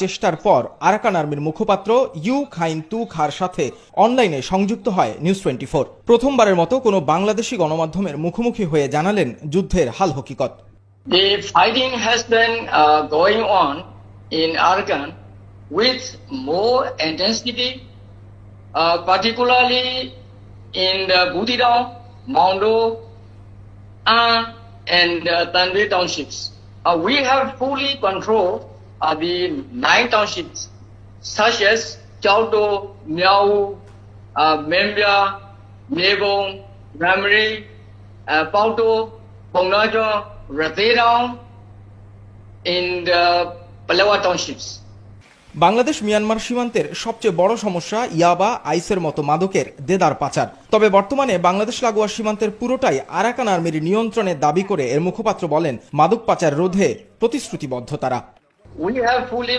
চেষ্টার পর আরাকান আর্মির মুখপাত্র ইউ খাইন তু খার সাথে অনলাইনে সংযুক্ত হয় নিউজ 24। প্রথমবারের মতো কোনো বাংলাদেশি গণমাধ্যমের মুখোমুখি হয়ে জানালেন যুদ্ধের হাল হকিকত। The fighting has been going on in Arakan with more intensity, particularly in the Butidao, Maundo, and Tanwe townships. We have fully controlled the 9 townships, such as Chaudo, Miao, Membia, Nebong, Ramri, Pauto, Pongnajo, Ratherao, in the Palawa townships. Bangladesh Myanmar সীমান্তের সবচেয়ে বড় সমস্যা ইয়াবা, আইসের মতো মাদকের দেদার পাচার। তবে বর্তমানে বাংলাদেশ লাগোয়া সীমান্তের পুরোটাই আরাকান আর্মির নিয়ন্ত্রণের দাবি করে এর মুখপাত্র বলেন, মাদক পাচার রোধে প্রতিশ্রুতিবদ্ধ তারা। We have fully